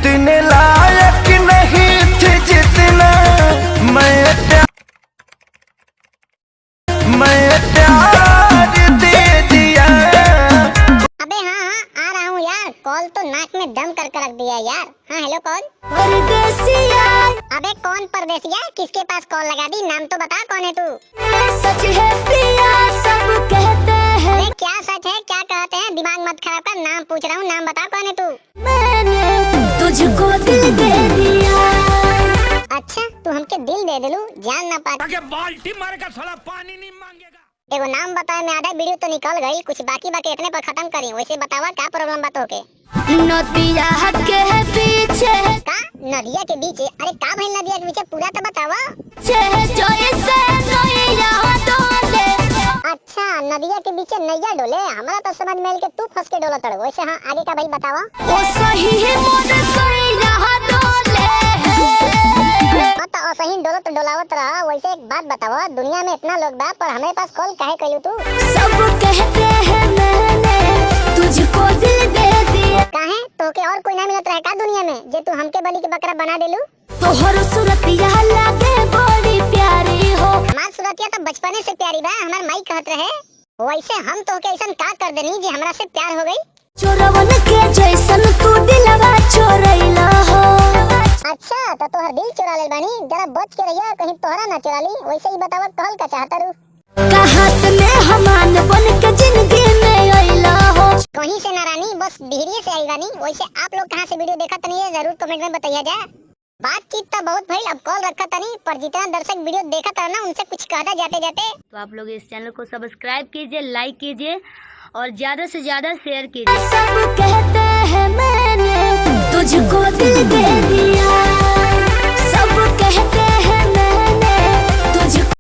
इतने लायक नहीं थे जितना मैं प्यार दे दिया। अबे हाँ आ रहा हूँ यार। कॉल तो नाक में दम कर रख दिया यार। हाँ हेलो कौन? परदेसिया। अबे कौन परदेसिया? किसके पास कॉल लगा दी? नाम तो बता, कौन है तू? सच है प्रिया सब कहते हैं। अरे क्या सच है क्या कहते हैं? दिमाग मत खराब कर, नाम पूछ रहा हूँ, नाम बता, कौन है तू? मैंने तुझको दिल दे दिया। अच्छा तू हमके दिल दे दिलू, जान ना पा बाल्टी मारेगा साला, पानी नहीं मांगेगा। देखो नाम बताया मैं, आधा वीडियो तो निकल गई, कुछ बाकी इतने पर खत्म करी। वैसे बतावा क्या प्रॉब्लम बात होके? नदिया के पीछे का नदिया के बीच? अरे का भाई नदिया के बीच पूरा तो बतावा। अच्छा नदिया के बीच नैया डोले, हमारा तो समझ में के तू फंस के डोला तड़। वैसे हाँ आगे का भाई बतावा। सही डोलो तो डोलावत रहा। वैसे एक बात बतावा, दुनिया में इतना लोग बा पर हमारे पास कॉल काहे कइलू तू? सब कहते हैं मैंने तुझको दिल दे दिया। काहे तोके और कोई ना मिलत रहे का दुनिया में जे तू हमके बलि के बकरा बना देलू? तोहर सूरतिया लागे बड़ी प्यारी हो। हमार सूरतिया तो बचपने से प्यारी बा, हमार माई कहत रहे। वैसे हम तोके ऐसन का कर देनी जे हमरा से प्यार हो गई? चोरवन के जैसन तू दिलवा चोरैला हो। अच्छा तो तोहर दिल चुरा ले बानी, जरा बच के रहिया कहीं तोहरा ना चुरा ली। वैसे ही बतावा कहल का चाहता रू? कहां से मेहमान बन के जिंदगी में आइला हो। कहीं से ना रानी, बस बिहरिये से आई बानी। वैसे आप लोग कहां से वीडियो देखा तनी है जरूर कमेंट में बताइए जाए। बातचीत तो बहुत भइल, अब कॉल रखा तनी, पर जितना दर्शक वीडियो देखा था ना उनसे कुछ कहता जाते जाते। तो आप लोग इस चैनल को सब्सक्राइब कीजिए, लाइक कीजिए और ज्यादा से ज्यादा शेयर कीजिए। सब कहते हैं मैंने तुझको